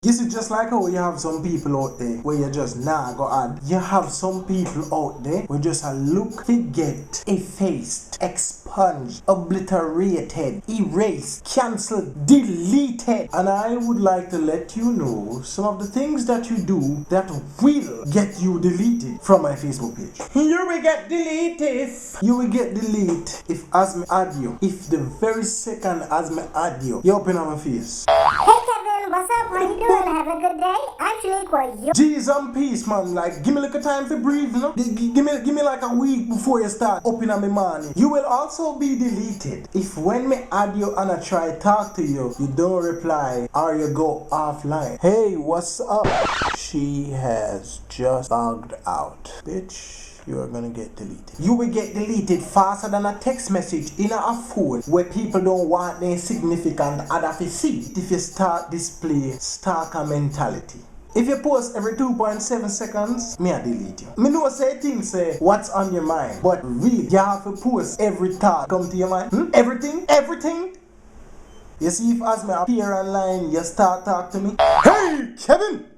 You see, just like how you have some people out there where you just go add, you have some people out there who just look, forget, effaced, expunged, obliterated, erased, cancelled, deleted. And I would like to let you know some of the things that you do that will get you deleted from my Facebook page. You will get deleted. You will get deleted if as me add you. If the very second as me add you, you open on my face. Hey Kevin, what's up? How you doing? Have a good day? Actually, quite you. G's and peace, man. Like, give me like a time to breathe, you know? Give me like a week before you start opening on my morning. You will also be deleted if when me add you and I try talk to you, you don't reply or you go offline. Hey, what's up? She has just logged out. Bitch. You are gonna get deleted. You will get deleted faster than a text message in a phone where people don't want their significant other to see if you start display stalker mentality. If you post every 2.7 seconds, me I delete you. Me know say things say what's on your mind, but really you have to post every thought come to your mind. Everything. You see if as me appear online, you start talk to me. Hey Kevin!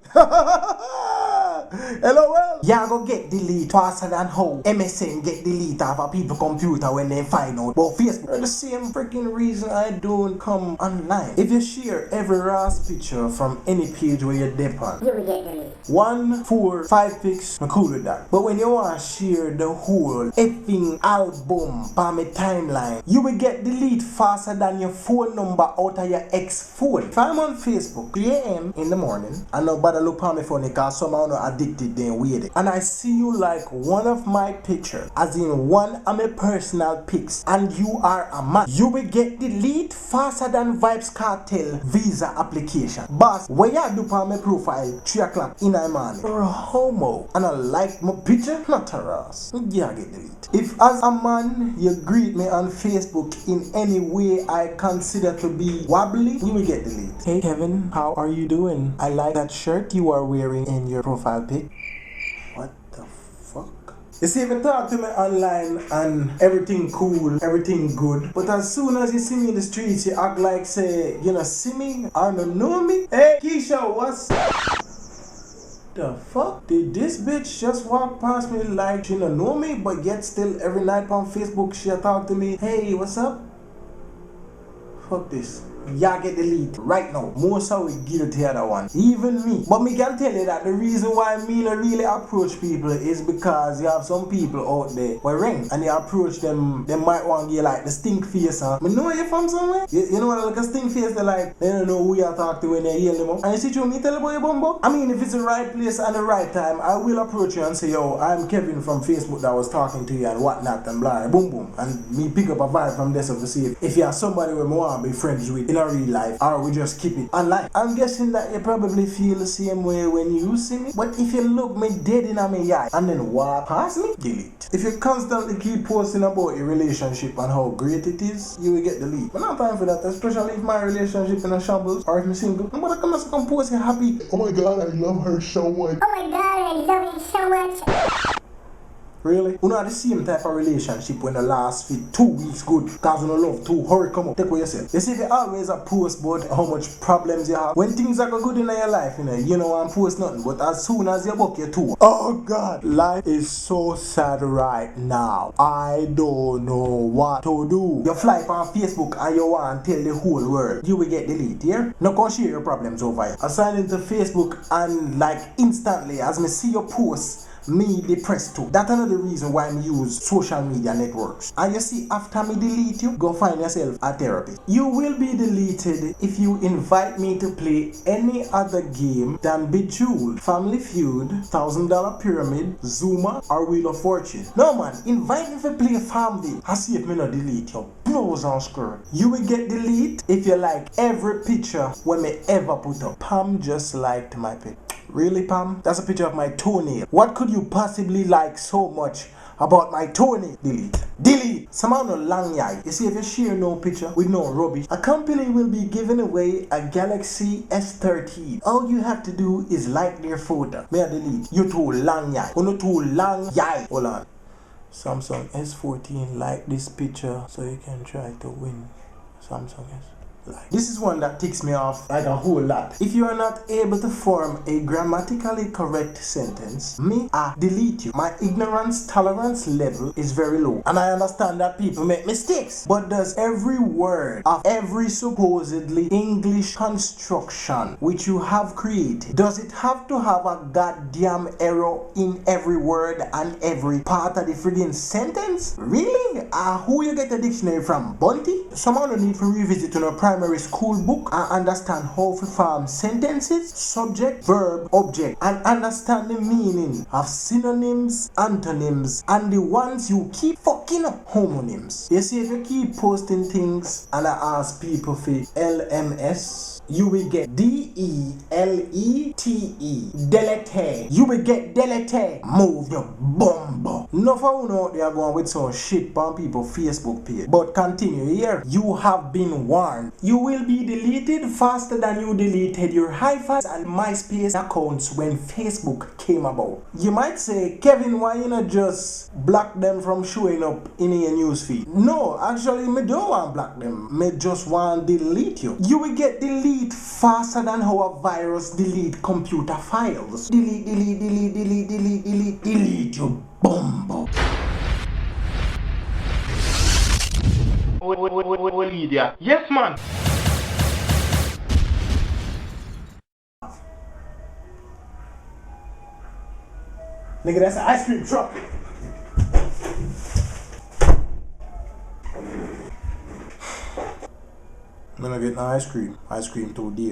LOL. You go get deleted faster than how MSN get deleted off a people's computer when they find out. But Facebook, for the same freaking reason I don't come online. If you share every RASS picture from any page where you dip on, You will get deleted. 1, 4, 5 pics, I'm cool with that. But when you want to share the whole effing album by my timeline, you will get deleted faster than your phone number out of your ex phone. If I'm on Facebook, 3 a.m. in the morning, and nobody look on my phone because somehow not addicted then weird. And I see you like one of my pictures, as in one of my personal pics, and you are a man, you will get deleted faster than Vibes Cartel visa application. Boss, what you do on my profile 3 o'clock in the morning? You're a homo and I like my picture, not a RASS. Yeah, get deleted. If as a man you greet me on Facebook in any way I consider to be wobbly, you will get deleted. Hey Kevin, how are you doing? I like that shirt you are wearing in your profile pic. What the fuck? You see, if you talk to me online and everything cool, everything good, but as soon as you see me in the streets, you act like say, you know, see me or don't know me. Hey Keisha, what's the fuck? Did this bitch just walk past me like she don't know me, but yet still every night on Facebook she talk to me, hey, what's up? Fuck this. Y'all get deleted right now. Most of we guilty of that one. Even me. But me can tell you that the reason why me not really approach people is because you have some people out there who ring and you approach them, they might want to get like the stink face. Huh? Me know you from somewhere? You know what like a stink face, they like, they don't know who you talk to when they hear them up. And you see through me tell about your bumbo? I mean, if it's the right place and the right time, I will approach you and say, yo, I'm Kevin from Facebook that was talking to you and whatnot and blah, boom boom. And me pick up a vibe from this to see if you are somebody we want to be friends with in a real life, or we just keep it online. I'm guessing that you probably feel the same way when you see me. But if you look me dead in my eye and then walk past me, delete. If you constantly keep posting about your relationship and how great it is, you will get deleted. But not time for that, especially if my relationship in a shambles or if I'm single. Nobody come and post you happy. Oh my god, I love her so much. Oh my god, I love you so much. Really? You know the same type of relationship when the last fit 2 weeks good because you don't love to hurry come up. Take what you say. You see they always a post about how much problems you have. When things are good in your life, you know and post nothing. But as soon as you book your tour, oh god, life is so sad right now. I don't know what to do. You fly on Facebook and you want to tell the whole world. You will get deleted here. Now go share your problems over here. I sign into Facebook and like instantly as me see your posts, me depressed too. That's another reason why I use social media networks. And you see, after me delete you, go find yourself a therapist. You will be deleted if you invite me to play any other game than Bejeweled, Family Feud, $1,000 Pyramid, Zuma, or Wheel of Fortune. No man, invite me to play Family. I see if me not delete you. Blows on skirt. You will get deleted if you like every picture when me ever put up. Pam just liked my picture. Really, Pam? That's a picture of my toenail. What could you possibly like so much about my toenail? Delete. Delete. Somehow no long eye. You see, if you share no picture with no rubbish, a company will be giving away a Galaxy S13. All you have to do is like their photo. May I delete? You too long eye. Oh no, too long eye. Hold on. Samsung S14, like this picture so you can try to win Samsung S. Like, this is one that ticks me off like a whole lot. If you are not able to form a grammatically correct sentence, me, I delete you. My ignorance tolerance level is very low. And I understand that people make mistakes. But does every word of every supposedly English construction which you have created, does it have to have a goddamn error in every word and every part of the friggin' sentence? Really? Who you get a dictionary from? Bunty? Someone who need to revisit on a primary school book and understand how to form sentences, subject, verb, object, and understand the meaning of synonyms, antonyms, and the ones you keep fucking up, homonyms. You see, if you keep posting things and I ask people for LMS, you will get DELETE. Delete. You will get delete. Move your bumbo. No for you know they are going with some shit on people's Facebook page. But continue here. You have been warned. You will be deleted faster than you deleted your hi-fi and MySpace accounts when Facebook came about. You might say, Kevin, why you not just block them from showing up in your newsfeed? No, actually, me don't want to block them. Me just want to delete you. You will get deleted faster than how a virus delete computer files. Delete, delete, delete, delete, delete, delete, delete, you bumbo. Lydia. Yes, man. Nigga, that's an ice cream truck. I'm gonna get no ice cream. Ice cream too dear.